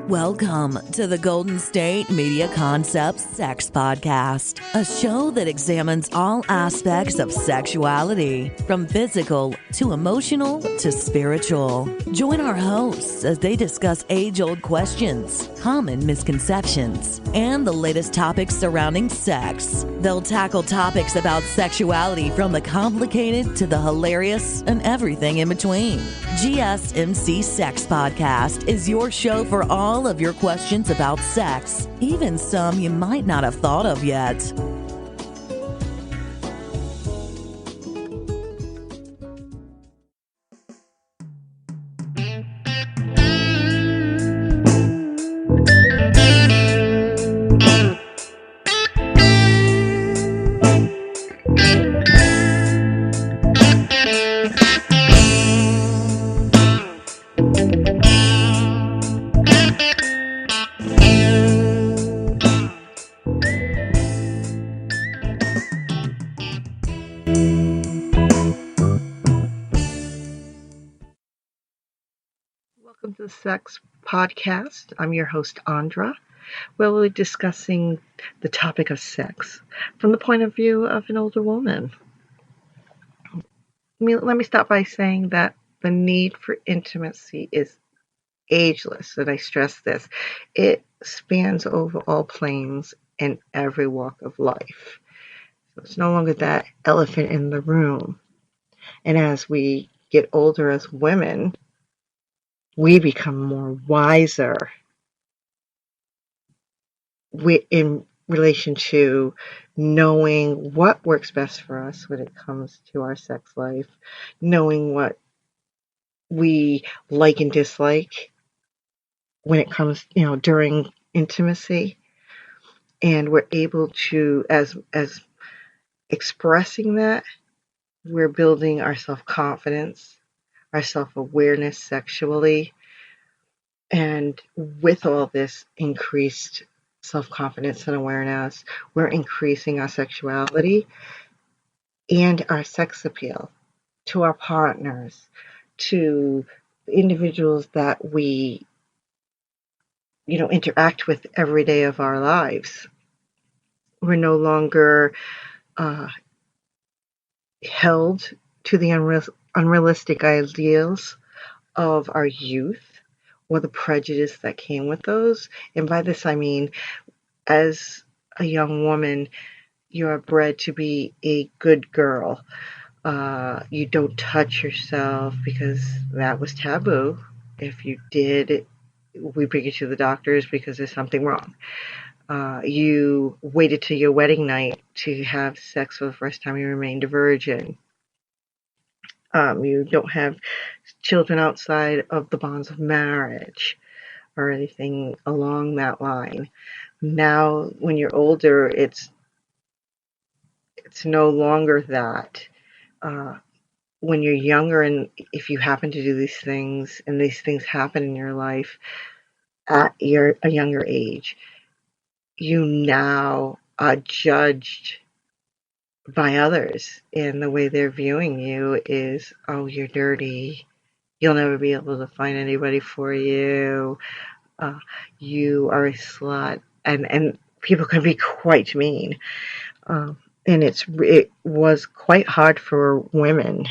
Welcome to the Golden State Media Concepts Sex Podcast, a show that examines all aspects of sexuality, from physical to emotional to spiritual. Join our hosts as they discuss age-old questions, common misconceptions, and the latest topics surrounding sex. They'll tackle topics about sexuality from the complicated to the hilarious and everything in between. GSMC Sex Podcast is your show for all of your questions about sex, even some you might not have thought of yet. Welcome to the Sex Podcast. I'm your host, Andra. We'll be discussing the topic of sex from the point of view of an older woman. Let me start by saying that the need for intimacy is ageless, and I stress this. It spans over all planes and every walk of life. So it's no longer that elephant in the room. And as we get older as women, we become more wiser in relation to knowing what works best for us when it comes to our sex life, knowing what we like and dislike when it comes, during intimacy. And we're able to, as expressing that, we're building our self-confidence, our self-awareness sexually, and with all this increased self-confidence and awareness, we're increasing our sexuality and our sex appeal to our partners, to individuals that we, interact with every day of our lives. We're no longer held to the unrealistic ideals of our youth or the prejudice that came with those. And by this I mean, as a young woman, you're bred to be a good girl. You don't touch yourself because that was taboo. If you did, we bring you to the doctors because there's something wrong. You waited till your wedding night to have sex for the first time you remained a virgin. You don't have children outside of the bonds of marriage or anything along that line. Now, when you're older, it's no longer that. When you're younger, and if you happen to do these things, and these things happen in your life at a younger age, you now are judged by others, and the way they're viewing you is, oh, you're dirty, you'll never be able to find anybody for you, you are a slut, and people can be quite mean, and it was quite hard for women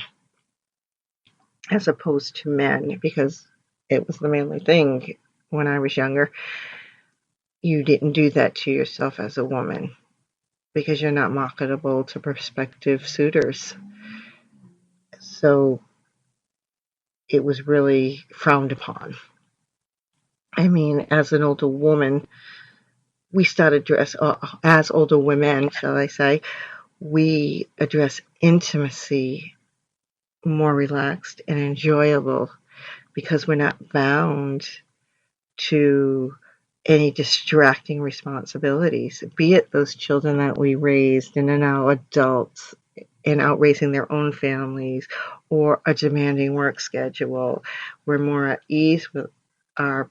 as opposed to men, because it was the manly thing when I was younger. You didn't do that to yourself as a woman, because you're not marketable to prospective suitors. So it was really frowned upon. I mean, as an older woman, we started as older women, shall I say, we address intimacy more relaxed and enjoyable, because we're not bound to any distracting responsibilities, be it those children that we raised and are now adults and out raising their own families, or a demanding work schedule. We're more at ease with our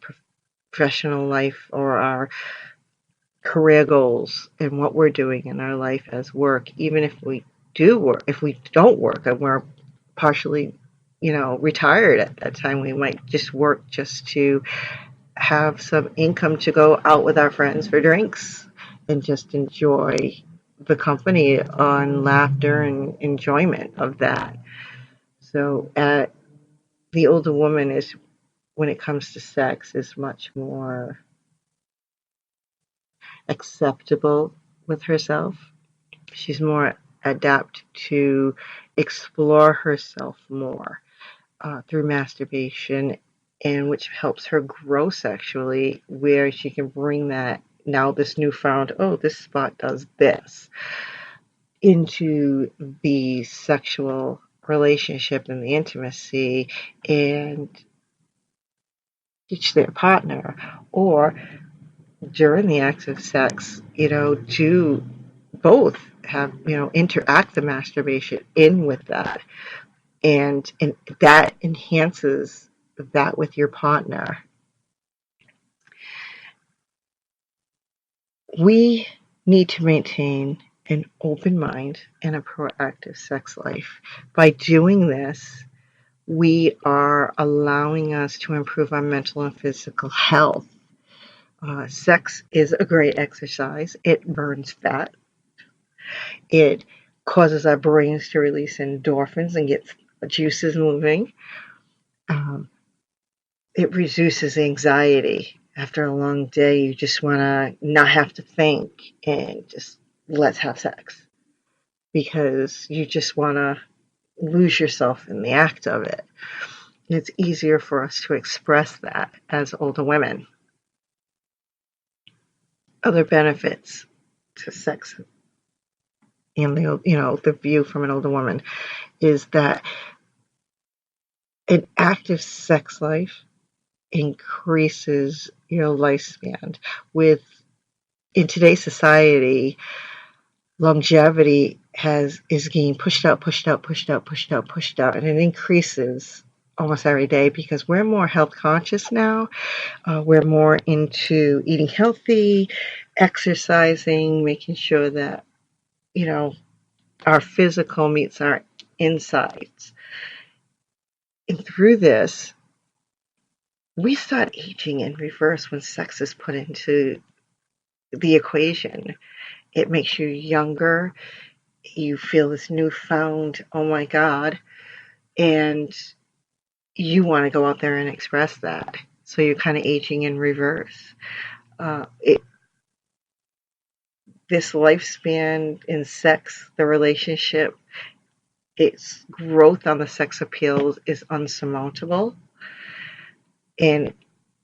professional life or our career goals and what we're doing in our life as work. Even if we do work, if we don't work and we're partially, retired at that time, we might just work just to have some income to go out with our friends for drinks and just enjoy the company on laughter and enjoyment of that. So the older woman is, when it comes to sex, is much more acceptable with herself. She's more adept to explore herself more through masturbation, and which helps her grow sexually, where she can bring that, now this newfound, oh, this spot does this, into the sexual relationship and the intimacy, and teach their partner, or during the acts of sex, to both have, interact the masturbation in with that, and that enhances that with your partner. We need to maintain an open mind and a proactive sex life. By doing this, we are allowing us to improve our mental and physical health. Sex is a great exercise. It burns fat. It causes our brains to release endorphins and get juices moving. Um, it reduces anxiety. After a long day, you just want to not have to think and just let's have sex, because you just want to lose yourself in the act of it. And it's easier for us to express that as older women. Other benefits to sex and the view from an older woman is that an active sex life increases your lifespan. In today's society, longevity is getting pushed out, and it increases almost every day because we're more health conscious now. We're more into eating healthy, exercising, making sure that our physical meets our insides. And through this, we start aging in reverse when sex is put into the equation. It makes you younger. You feel this newfound, oh my God, and you want to go out there and express that. So you're kind of aging in reverse. This lifespan in sex, the relationship, its growth on the sex appeals is unsurmountable. And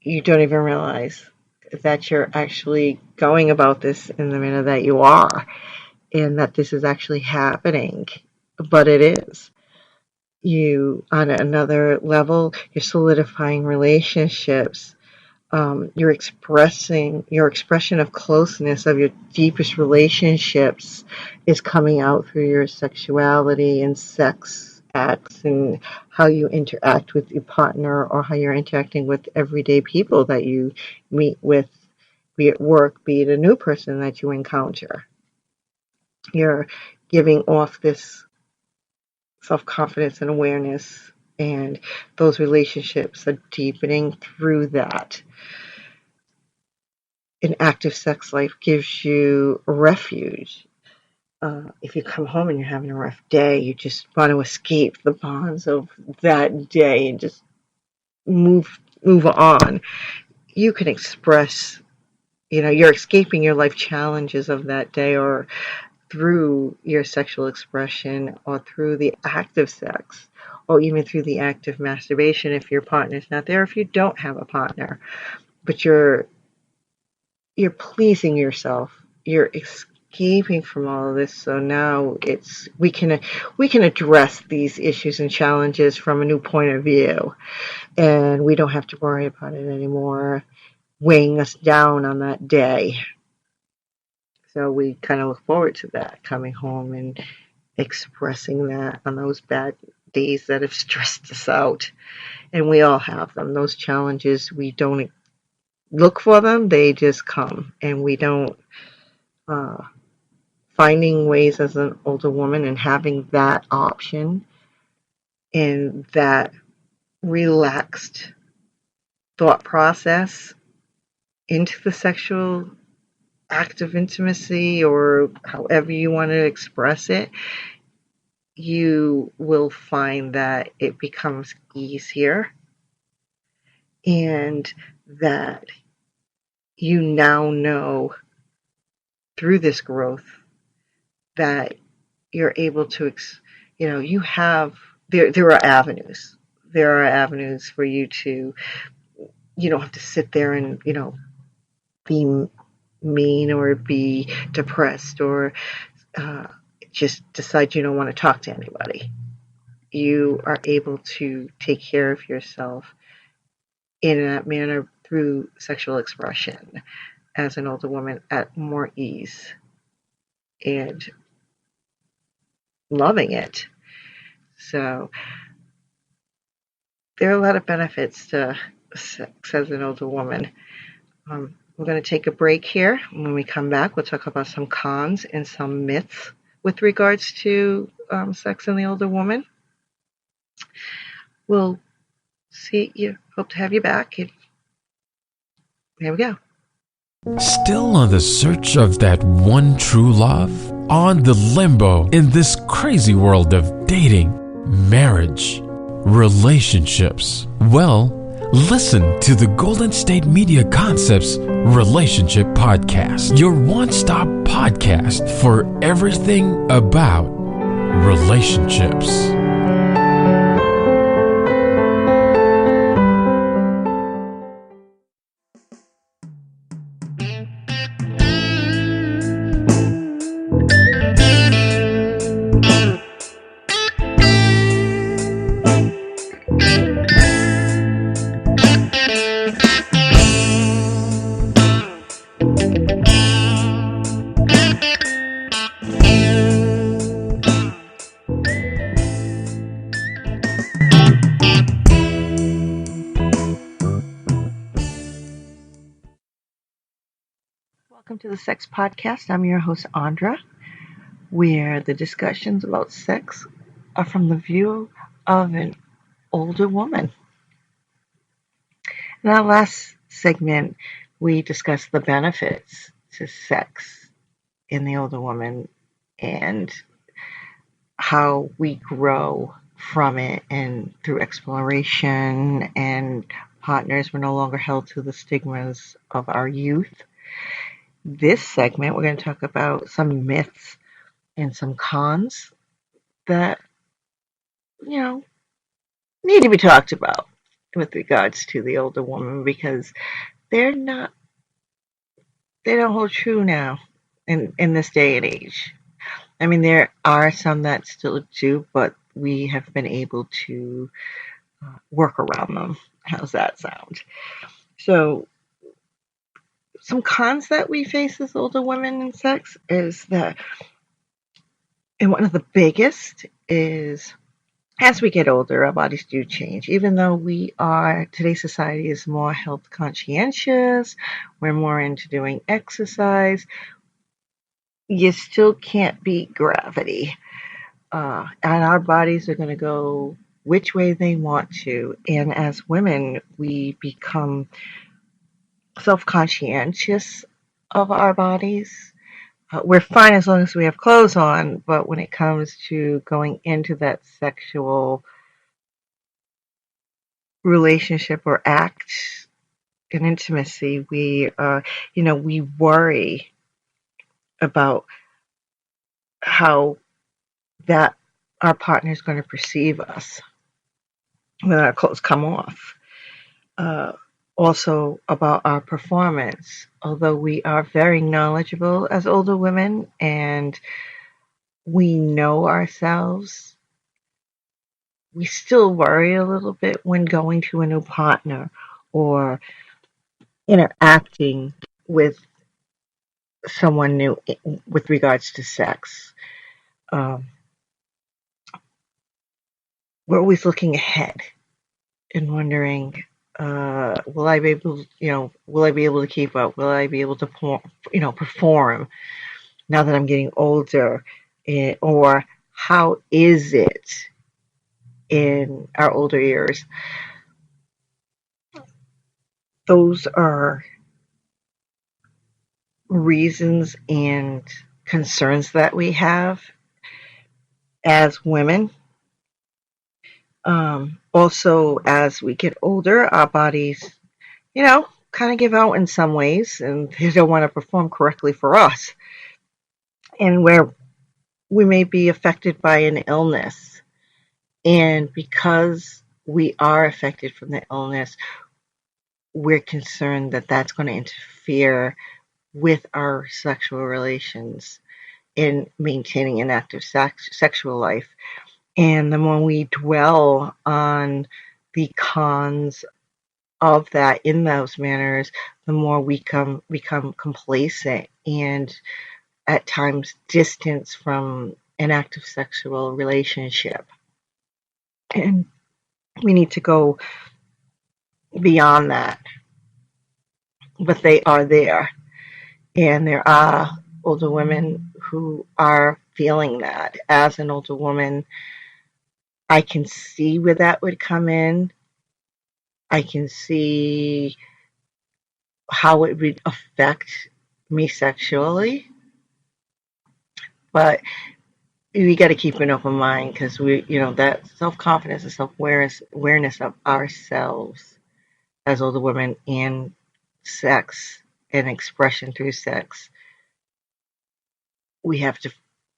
you don't even realize that you're actually going about this in the manner that you are, and that this is actually happening. But it is. You, on another level, you're solidifying relationships. Your expression of closeness of your deepest relationships is coming out through your sexuality and sex acts, and how you interact with your partner, or how you're interacting with everyday people that you meet with, be it work, be it a new person that you encounter. You're giving off this self-confidence and awareness, and those relationships are deepening through that. An active sex life gives you refuge. If you come home and you're having a rough day, you just want to escape the bonds of that day and just move on. You can express, you're escaping your life challenges of that day, or through your sexual expression, or through the act of sex, or even through the act of masturbation if your partner's not there, if you don't have a partner. But you're pleasing yourself. You're escaping from all of this. So now we can address these issues and challenges from a new point of view, and we don't have to worry about it anymore weighing us down on that day. So we kind of look forward to that, coming home and expressing that on those bad days that have stressed us out. And we all have them. Those challenges, we don't look for them, they just come. And we don't, finding ways as an older woman and having that option and that relaxed thought process into the sexual act of intimacy, or however you want to express it, you will find that it becomes easier, and that you now know through this growth that you're able to, you have, there are avenues. There are avenues for you to, you don't have to sit there and, be mean or be depressed or uh, just decide you don't want to talk to anybody. You are able to take care of yourself in that manner through sexual expression as an older woman at more ease and loving it. So there are a lot of benefits to sex as an older woman. We're going to take a break here. When we come back, we'll talk about some cons and some myths with regards to sex in the older woman. We'll see you. Hope to have you back. Here we go. Still on the search of that one true love? On the limbo in this crazy world of dating, marriage, relationships? Well, listen to the Golden State Media Concepts Relationship Podcast, your one-stop podcast for everything about relationships. Welcome to the Sex Podcast. I'm your host, Andra, where the discussions about sex are from the view of an older woman. In our last segment, we discussed the benefits to sex in the older woman and how we grow from it, and through exploration, and partners were no longer held to the stigmas of our youth. This segment, we're going to talk about some myths and some cons that, need to be talked about with regards to the older woman, because they don't hold true now in this day and age. I mean, there are some that still do, but we have been able to work around them. How's that sound? So, some cons that we face as older women in sex is that, and one of the biggest is, as we get older, our bodies do change. Even though today's society is more health conscientious, we're more into doing exercise, you still can't beat gravity. And our bodies are going to go which way they want to. And as women, we become self-conscientious of our bodies. We're fine as long as we have clothes on, but when it comes to going into that sexual relationship or act in intimacy, we worry about how that our partner is going to perceive us when our clothes come off. Also about our performance. Although we are very knowledgeable as older women and we know ourselves, we still worry a little bit when going to a new partner or interacting with someone new with regards to sex. We're always looking ahead and wondering, will I be able to keep up? Will I be able to, perform now that I'm getting older? Or how is it in our older years? Those are reasons and concerns that we have as women. Also, as we get older, our bodies, kind of give out in some ways, and they don't want to perform correctly for us. And where we may be affected by an illness, and because we are affected from the illness, we're concerned that that's going to interfere with our sexual relations in maintaining an active sexual life. And the more we dwell on the cons of that in those manners, the more we become complacent and at times distance from an active sexual relationship. And we need to go beyond that. But they are there. And there are older women who are feeling that. As an older woman, I can see where that would come in. I can see how it would affect me sexually. But we got to keep an open mind because that self-confidence and self-awareness of ourselves as older women and sex and expression through sex, we have to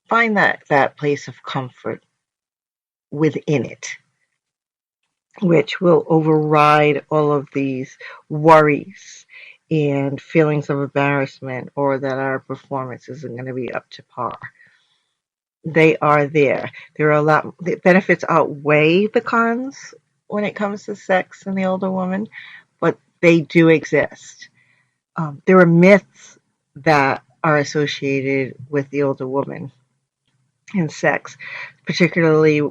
find that place of comfort within it, which will override all of these worries and feelings of embarrassment or that our performance isn't going to be up to par. They are there. There are the benefits outweigh the cons when it comes to sex in the older woman, but they do exist. There are myths that are associated with the older woman and sex, particularly,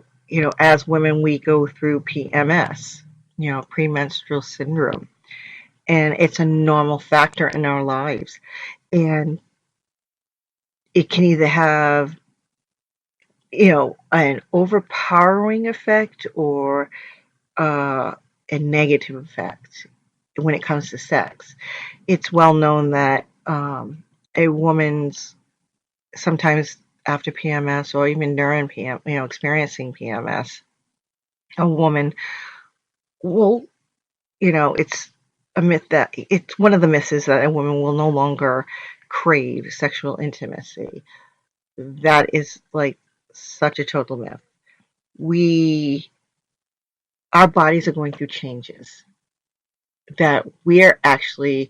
as women, we go through PMS, premenstrual syndrome, and it's a normal factor in our lives. And it can either have, an overpowering effect or a negative effect when it comes to sex. It's well known that a woman's sometimes after PMS or even during experiencing PMS, a woman will, it's a myth that it's one of the myths is that a woman will no longer crave sexual intimacy. That is like such a total myth. Our bodies are going through changes that we're actually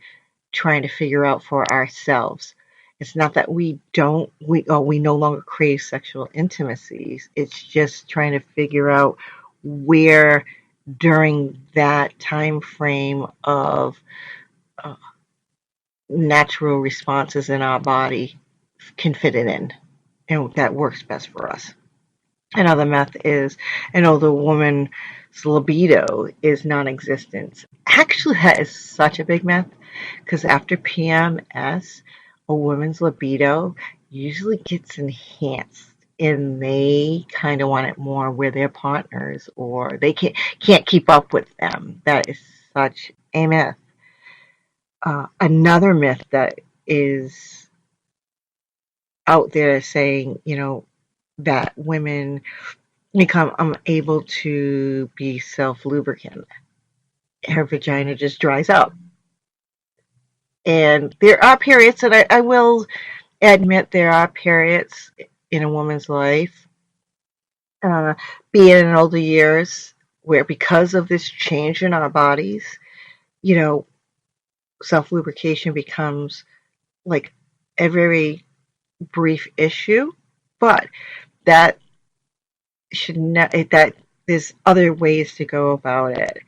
trying to figure out for ourselves. It's not that we no longer crave sexual intimacies. It's just trying to figure out where during that time frame of natural responses in our body can fit it in, and that works best for us. Another myth is an older woman's libido is non-existent. Actually, that is such a big myth because after PMS, a woman's libido usually gets enhanced and they kind of want it more with their partners or they can't keep up with them. That is such a myth. Another myth that is out there saying, that women become unable to be self-lubricant. Her vagina just dries up. And there are periods, and I will admit there are periods in a woman's life, be it in older years, where because of this change in our bodies, self-lubrication becomes like a very brief issue, but that should not, that there's other ways to go about it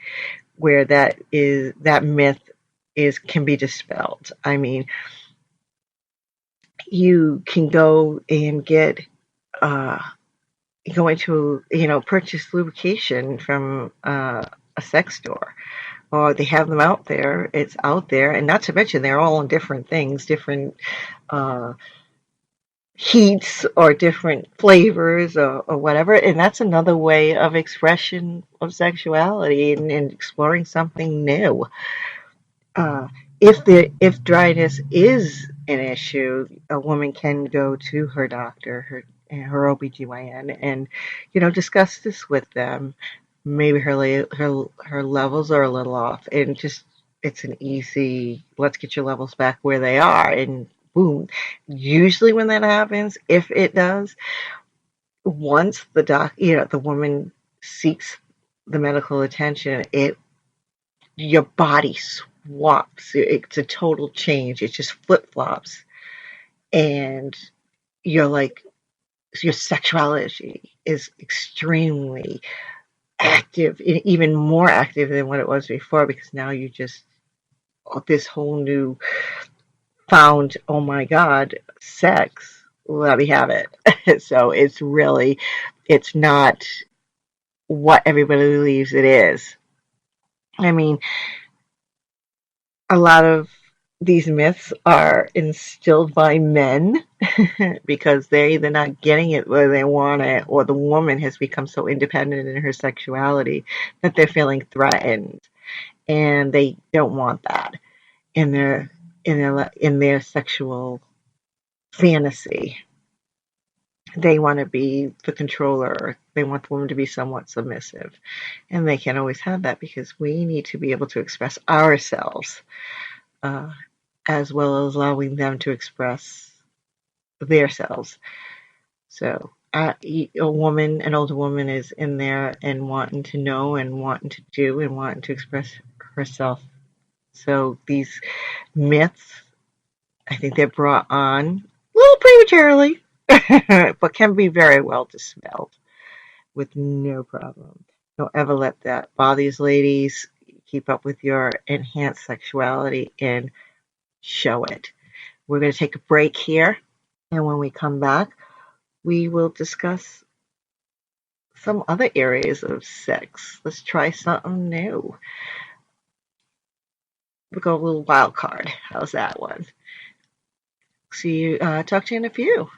where that myth can be dispelled. I mean, you can go and purchase lubrication from a sex store, or they have them out there. It's out there, and not to mention they're all in different things, different heats or different flavors or whatever, and that's another way of expression of sexuality and exploring something new. If dryness is an issue, a woman can go to her doctor, her OBGYN, and discuss this with them. Maybe her levels are a little off, and just it's an easy, let's get your levels back where they are, and boom. Usually when that happens, if it does, once the woman seeks the medical attention, your body swaps. It's a total change. It just flip flops, and you're like, your sexuality is extremely active, even more active than what it was before, because now you just this whole new found, oh my God, sex. Let me have it. So it's not what everybody believes it is. I mean, a lot of these myths are instilled by men because they're either not getting it where they want it, or the woman has become so independent in her sexuality that they're feeling threatened, and they don't want that in their sexual fantasy. They want to be the controller. They want the woman to be somewhat submissive, and they can't always have that because we need to be able to express ourselves. As well as allowing them to express themselves. So an older woman is in there and wanting to know and wanting to do and wanting to express herself. So these myths, I think they're brought on a little prematurely, but can be very well dispelled with no problem. Don't ever let that bother these ladies. Keep up with your enhanced sexuality and show it. We're going to take a break here, and when we come back, we will discuss some other areas of sex. Let's try something new. We'll go a little wild card. How's that one? Talk to you in a few.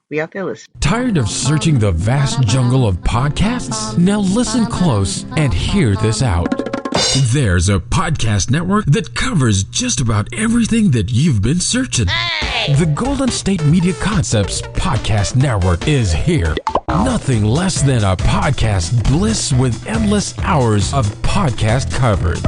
Be out there listening. Tired of searching the vast jungle of podcasts? Now listen close and hear this out. There's a podcast network that covers just about everything that you've been searching. Hey! The Golden State Media Concepts Podcast Network is here. Nothing less than a podcast bliss with endless hours of podcast coverage.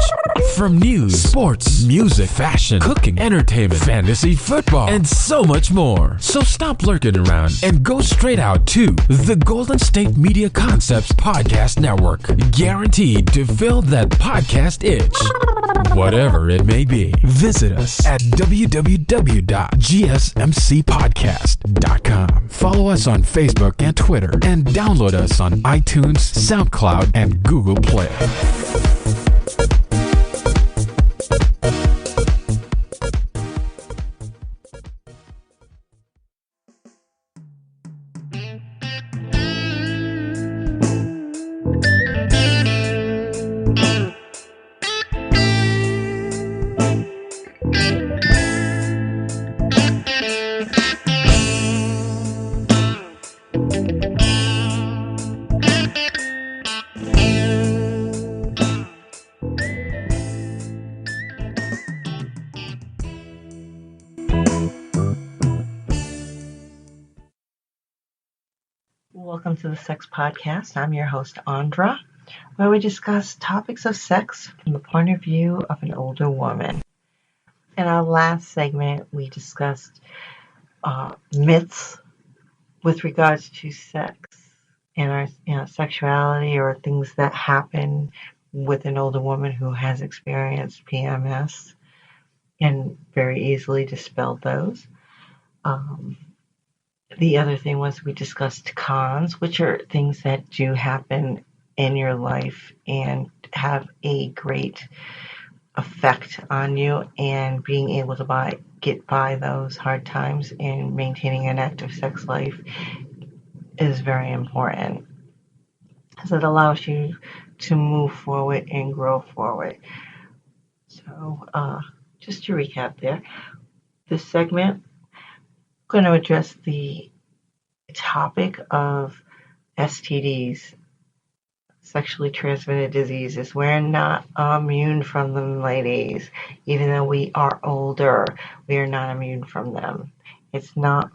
From news, sports, music, fashion, cooking, entertainment, fantasy, football, and so much more. So stop lurking around and go straight out to the Golden State Media Concepts Podcast Network. Guaranteed to fill that podcast itch. Whatever it may be. Visit us at www.gsmcpodcast.com. Follow us on Facebook and Twitter, and download us on iTunes, SoundCloud, and Google Play. Welcome to the Sex Podcast. I'm your host, Andra, where we discuss topics of sex from the point of view of an older woman. In our last segment, we discussed myths with regards to sex and our sexuality, or things that happen with an older woman who has experienced PMS, and very easily dispelled those. The other thing was we discussed cons, which are things that do happen in your life and have a great effect on you, and being able to get by those hard times and maintaining an active sex life is very important, because it allows you to move forward and grow forward. So just to recap there, this segment, I'm going to address the topic of STDs, sexually transmitted diseases. We're not immune from them, ladies. Even though we are older, we are not immune from them. It's not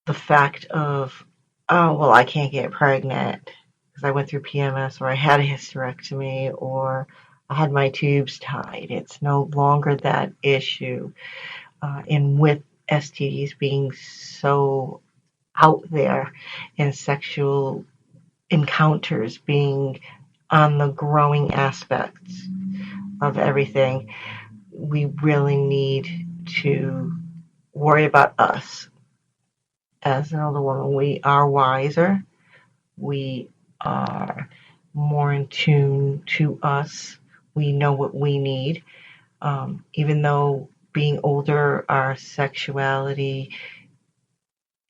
the fact of, oh, well, I can't get pregnant because I went through PMS, or I had a hysterectomy, or I had my tubes tied. It's no longer that issue. And with STDs being so out there and sexual encounters being on the growing aspects of everything, we really need to worry about us as an older woman. We are wiser. We are more in tune to us. We know what we need. Even though being older, our sexuality,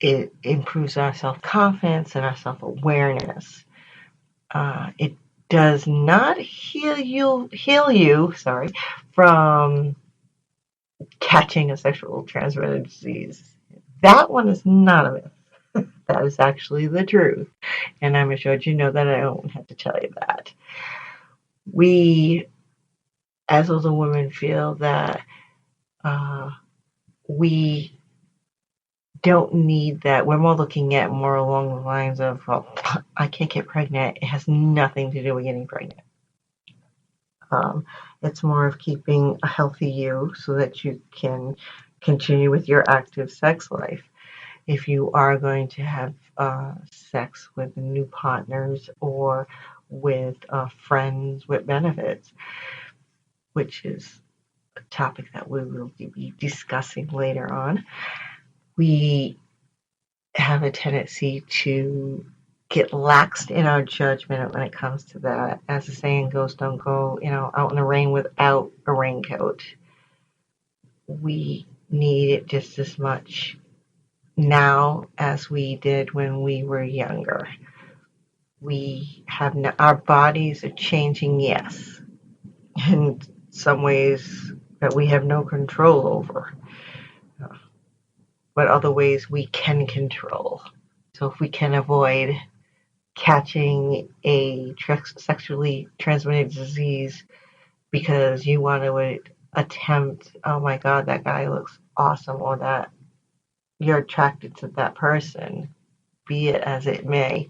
it improves our self-confidence and our self-awareness. It does not heal you, from catching a sexual transmitted disease. That one is not a myth. That is actually the truth. And I'm assured you know that I don't have to tell you that. We, as older women, feel that we don't need that. We're more looking at more along the lines of, well, I can't get pregnant. It has nothing to do with getting pregnant. It's more of keeping a healthy you so that you can continue with your active sex life. If you are going to have sex with new partners or with friends with benefits, which is a topic that we will be discussing later on, we have a tendency to get laxed in our judgment when it comes to that. As the saying goes, don't go, out in the rain without a raincoat. We need it just as much now as we did when we were younger. We have our bodies are changing, yes, in some ways that we have no control over, but other ways we can control. So if we can avoid catching a sexually transmitted disease because you want to attempt, oh my God, that guy looks awesome, or that you're attracted to that person, be it as it may,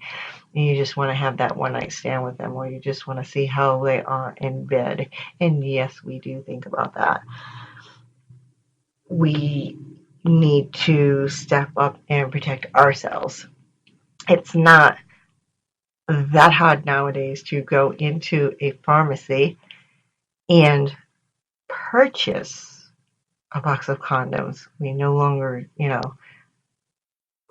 and you just want to have that one night stand with them, or you just want to see how they are in bed. And yes, we do think about that. We need to step up and protect ourselves. It's not that hard nowadays to go into a pharmacy and purchase a box of condoms. We no longer,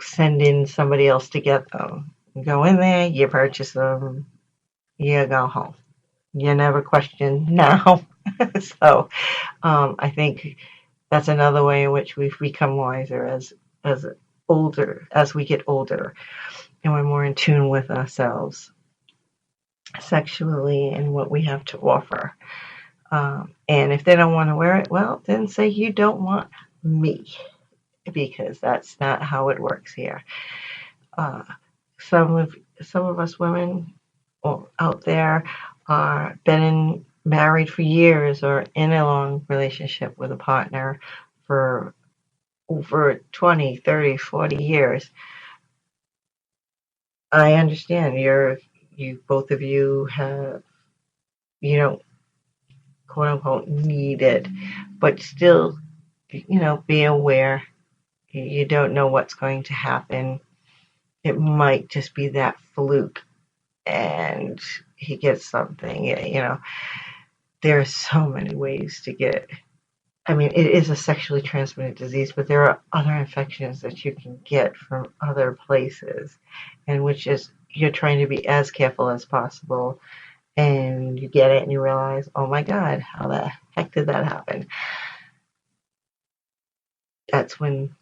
send in somebody else to get them. You go in there, you purchase them, you go home. You never question now. So I think that's another way in which we've become wiser as we get older, and we're more in tune with ourselves sexually and what we have to offer. And if they don't want to wear it, well, then say you don't want me, because that's not how it works here. Some of us women out there are married for years or in a long relationship with a partner for over 20, 30, 40 years. I understand both of you have, don't quote unquote need it, but still, be aware. You don't know what's going to happen. It might just be that fluke and he gets something, There are so many ways to get it. I mean, it is a sexually transmitted disease, but there are other infections that you can get from other places, and which is you're trying to be as careful as possible, and you get it and you realize, oh my God, how the heck did that happen? That's when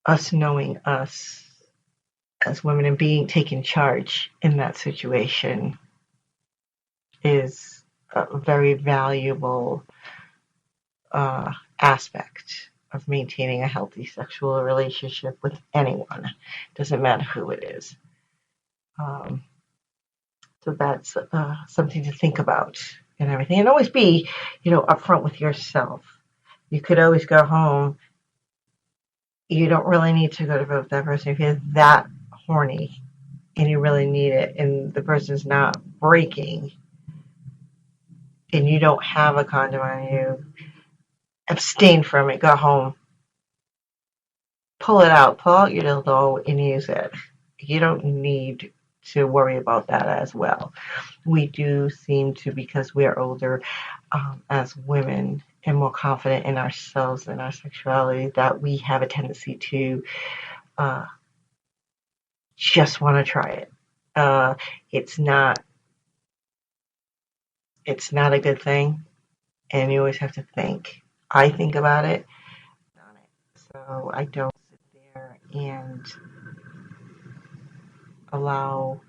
us knowing us as women and being taken charge in that situation is a very valuable aspect of maintaining a healthy sexual relationship with anyone. Doesn't matter who it is. So that's something to think about and everything. And always be, upfront with yourself. You could always go home. You don't really need to go to vote with that person if you're that horny and you really need it and the person's not breaking and you don't have a condom on you. Abstain from it. Go home. Pull it out. Pull out your dildo and use it. You don't need to worry about that as well. We do seem to, because we are older as women and more confident in ourselves and our sexuality, that we have a tendency to just want to try it. It's not a good thing, and you always have to think. I think about it, so I don't sit there and allow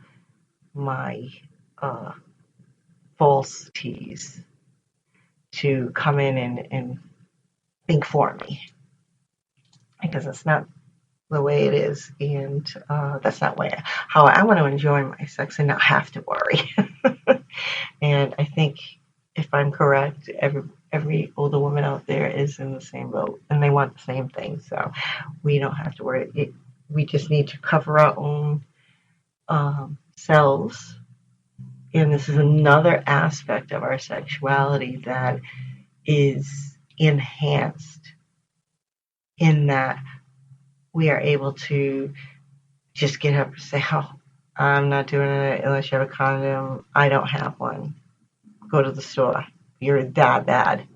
my falsities to come in and think for me, because it's not the way it is, and that's not how I want to enjoy my sex and not have to worry. And I think, if I'm correct, every older woman out there is in the same boat, and they want the same thing. So we don't have to worry. We just need to cover our own selves. And this is another aspect of our sexuality that is enhanced in that we are able to just get up and say, oh, I'm not doing it unless you have a condom. I don't have one. Go to the store. You're that bad.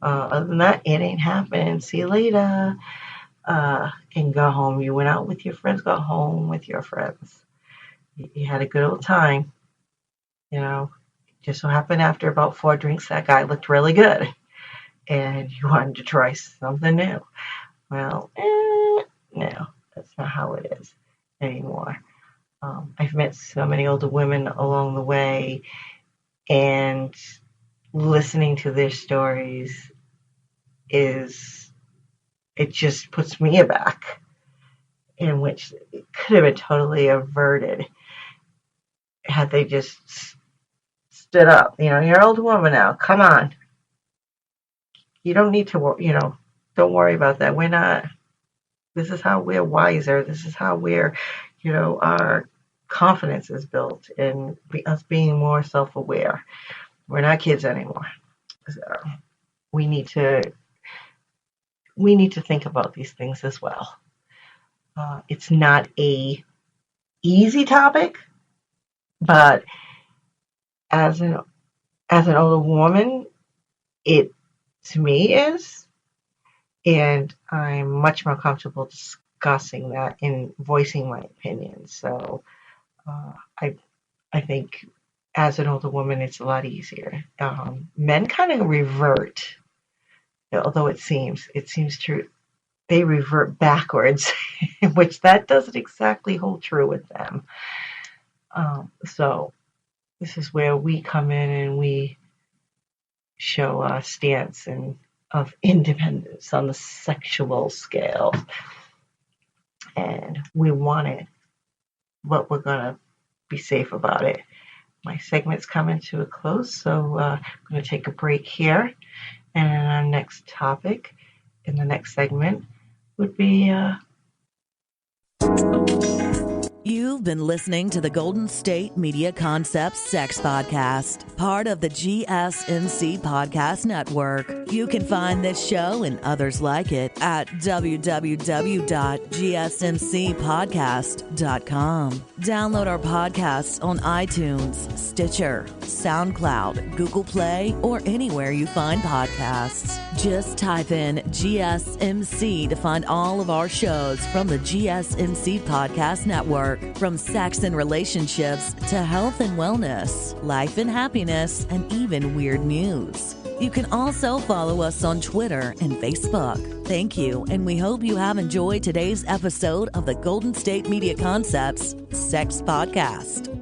Other than that, it ain't happening. See you later. And go home. You went out with your friends. Go home with your friends. You had a good old time. Just so happened after about 4 drinks, that guy looked really good. And you wanted to try something new. Well, no, that's not how it is anymore. I've met so many older women along the way, and listening to their stories it just puts me aback, in which it could have been totally averted had they just stood up. You're an old woman now. Come on. You don't need to, don't worry about that. We're not, this is how we're wiser. This is how we're, our confidence is built in us being more self-aware. We're not kids anymore. So we need to think about these things as well. It's not a easy topic, but as an older woman, it to me is, and I'm much more comfortable discussing that and voicing my opinion. So I think as an older woman, it's a lot easier. Men kind of revert, although it seems true. They revert backwards, which that doesn't exactly hold true with them. So this is where we come in and we show our stance of independence on the sexual scale. And we want it, but we're going to be safe about it. My segment's coming to a close, so I'm going to take a break here. And our next topic in the next segment would be... You've been listening to the Golden State Media Concepts Sex Podcast, part of the GSMC Podcast Network. You can find this show and others like it at www.gsmcpodcast.com. Download our podcasts on iTunes, Stitcher, SoundCloud, Google Play, or anywhere you find podcasts. Just type in GSMC to find all of our shows from the GSMC Podcast Network. From sex and relationships to health and wellness, life and happiness, and even weird news. You can also follow us on Twitter and Facebook. Thank you, and we hope you have enjoyed today's episode of the Golden State Media Concepts Sex Podcast.